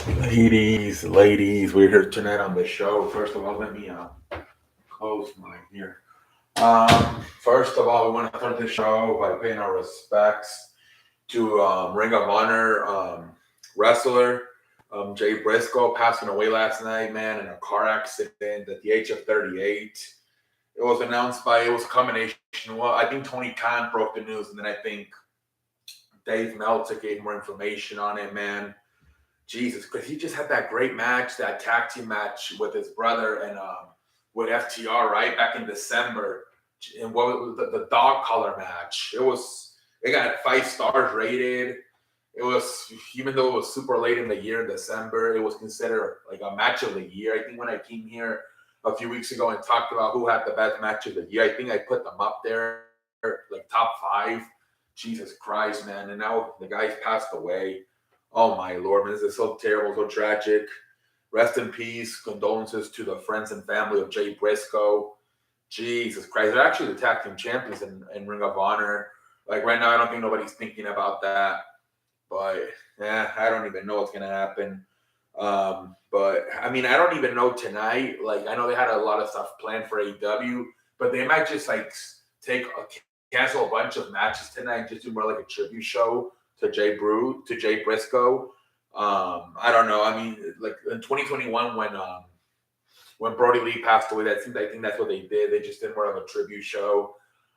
Ladies, we're here tonight on the show. First of all, let me close my here. First of all, we want to start the show by paying our respects to Ring of Honor wrestler Jay Briscoe, passing away last night, man, in a car accident at the age of 38. It was announced by, it was a combination. Well, I think Tony Khan broke the news, and then I think Dave Meltzer gave more information on it, man. Jesus, because he just had that great match, that tag team match with his brother and with FTR, right, back in December. And what was the dog collar match? It got 5 stars rated. It was, even though it was super late in the year in December, it was considered like a match of the year. I think when I came here a few weeks ago and talked about who had the best match of the year, I think I put them up there, like top 5. Jesus Christ, man. And now the guy's passed away. Oh my Lord, man, this is so terrible, so tragic. Rest in peace. Condolences to the friends and family of Jay Briscoe. Jesus Christ, they're actually the tag team champions in Ring of Honor. Like right now, I don't think nobody's thinking about that. But yeah, I don't even know what's gonna happen. But I mean, I don't even know tonight. Like I know they had a lot of stuff planned for AEW, but they might just like cancel a bunch of matches tonight and just do more like a tribute show to Jay Briscoe. I don't know. I mean, like in 2021 when Brody Lee passed away, I think that's what they did. They just did more of a tribute show.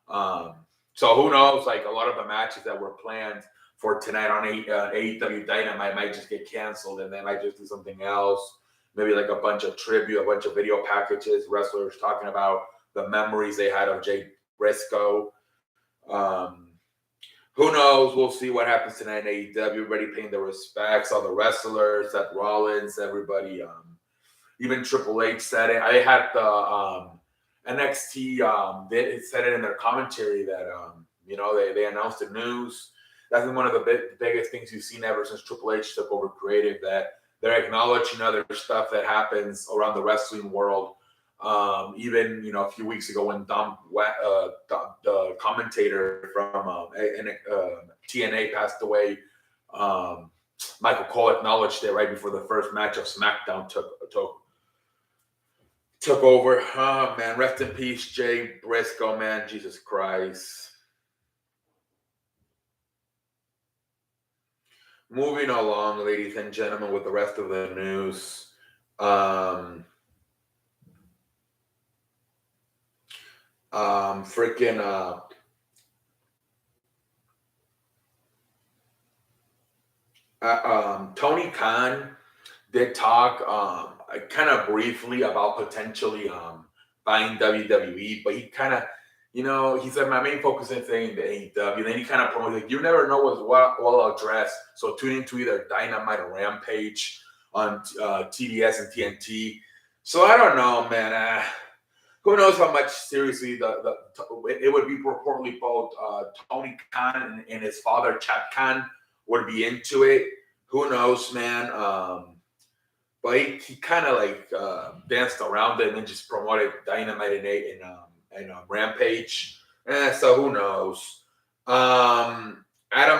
So who knows? Like a lot of the matches that were planned for tonight on AEW Dynamite might just get canceled, and they might just do something else. Maybe like a bunch of tribute, a bunch of video packages, wrestlers talking about the memories they had of Jay Briscoe. Who knows? We'll see what happens tonight in AEW. Everybody paying their respects, all the wrestlers, Seth Rollins, everybody. Even Triple H said it. I had the NXT they said it in their commentary that they announced the news. That's been one of the biggest things you've seen ever since Triple H took over creative, that they're acknowledging other stuff that happens around the wrestling world. Even a few weeks ago when the commentator from TNA passed away, Michael Cole acknowledged it right before the first match of SmackDown took over. Oh man, rest in peace, Jay Briscoe, man. Jesus Christ. Moving along, ladies and gentlemen, with the rest of the news. Tony Khan did talk kind of briefly about potentially buying WWE, but he kind of, he said my main focus is saying the AEW. Then he kind of promoted, like, you never know what's well addressed. So tune into either Dynamite or Rampage on TBS and TNT. So I don't know, man. Who knows how much seriously it would be reportedly both Tony Khan and his father Chad Khan would be into it. Who knows, man? But he kind of like danced around it and then just promoted Dynamite and Rampage. So who knows? Adam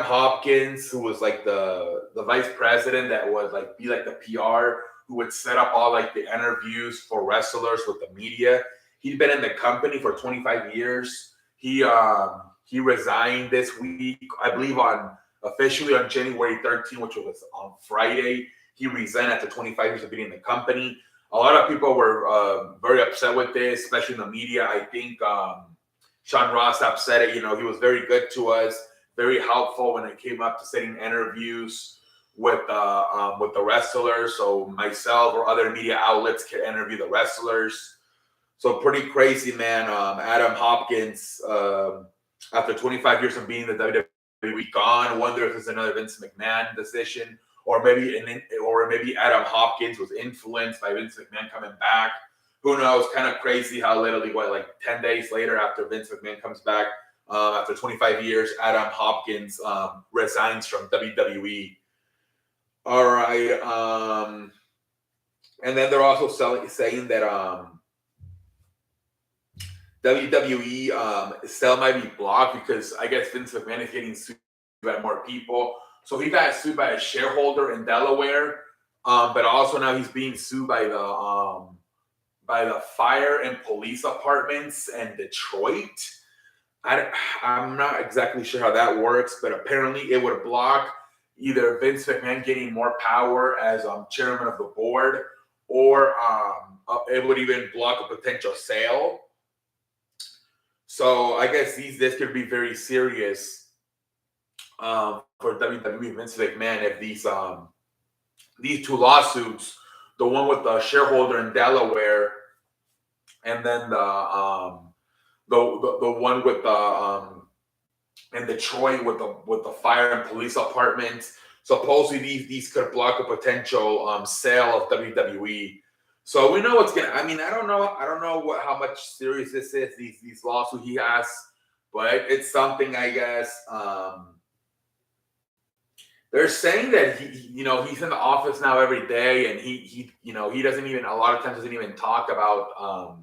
Hopkins, who was like the vice president that would like be like the PR, who would set up all like the interviews for wrestlers with the media. He'd been in the company for 25 years. He resigned this week, I believe, officially on January 13th, which was on Friday. He resigned after 25 years of being in the company. A lot of people were very upset with this, especially in the media. I think Sean Ross Sapp said it. He was very good to us, very helpful when it came up to setting interviews with the wrestlers. So myself or other media outlets can interview the wrestlers. So pretty crazy, man. Adam Hopkins, after 25 years of being in the WWE, gone. I wonder if it's another Vince McMahon decision, or maybe Adam Hopkins was influenced by Vince McMahon coming back. Who knows? Kind of crazy how literally, like 10 days later after Vince McMahon comes back, after 25 years, Adam Hopkins resigns from WWE. All right. And then they're also saying that WWE sale might be blocked because I guess Vince McMahon is getting sued by more people. So he got sued by a shareholder in Delaware But also now he's being sued by the fire and police departments in Detroit. I'm not exactly sure how that works, but apparently it would block either Vince McMahon getting more power as chairman of the board, or it would even block a potential sale. So I guess this could be very serious for WWE Vince McMahon if these two lawsuits, the one with the shareholder in Delaware, and then the one with in Detroit with the fire and police department. Supposedly these could block a potential sale of WWE. So we know what's gonna. I mean, I don't know how much serious this is. These lawsuits he has, but it's something, I guess. They're saying that he's in the office now every day, and he doesn't even, a lot of times, doesn't even talk about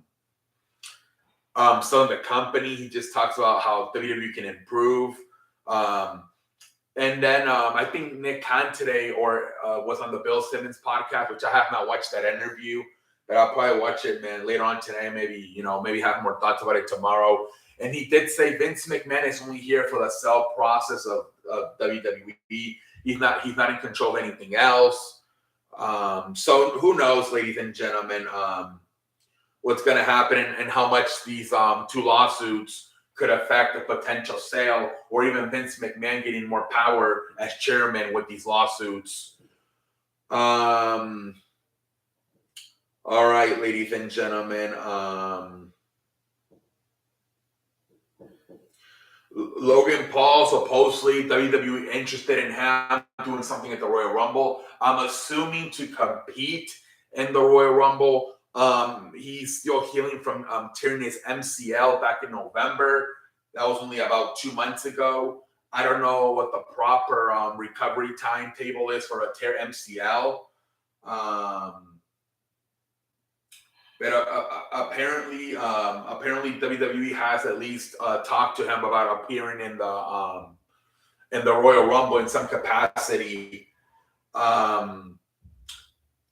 selling the company. He just talks about how WWE can improve. And then I think Nick Khan today was on the Bill Simmons podcast, which I have not watched that interview, but I'll probably watch it, man, later on today. Maybe have more thoughts about it tomorrow. And he did say Vince McMahon is only here for the sell process of WWE. He's not in control of anything else. So who knows, ladies and gentlemen, what's going to happen and how much these two lawsuits could affect a potential sale, or even Vince McMahon getting more power as chairman with these lawsuits. All right, ladies and gentlemen. Logan Paul, supposedly WWE interested in him doing something at the Royal Rumble. I'm assuming to compete in the Royal Rumble. He's still healing from tearing his MCL back in November. That was only about 2 months ago. I don't know what the proper recovery timetable is for a tear MCL. But apparently WWE has at least talked to him about appearing in the Royal Rumble in some capacity.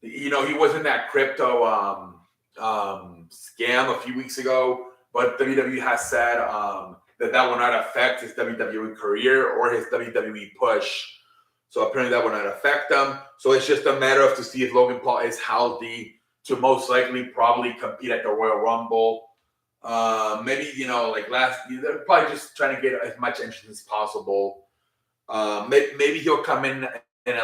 He was in that crypto scam a few weeks ago, but WWE has said that will not affect his WWE career or his WWE push. So apparently that will not affect him. So it's just a matter of to see if Logan Paul is healthy to most likely probably compete at the Royal Rumble. Maybe, like last year, they're probably just trying to get as much interest as possible. Maybe he'll come in and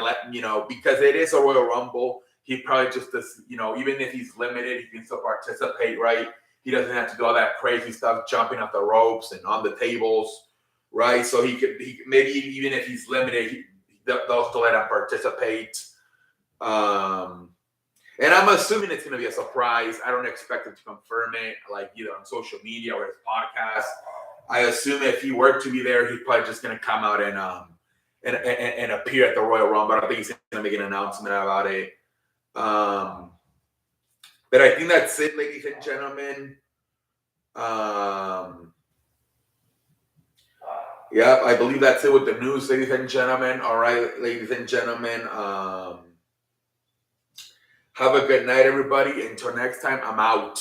because it is a Royal Rumble, he probably just does, even if he's limited, he can still participate, right? He doesn't have to do all that crazy stuff, jumping off the ropes and on the tables, right? So he maybe even if he's limited, they'll still let him participate. And I'm assuming it's going to be a surprise. I don't expect him to confirm it, like either on social media or his podcast. I assume if he were to be there, he's probably just going to come out and appear at the Royal Rumble. I don't think he's going to make an announcement about it. But I think that's it, ladies and gentlemen. Yep, I believe that's it with the news, ladies and gentlemen. All right, ladies and gentlemen. Have a good night, everybody. Until next time, I'm out.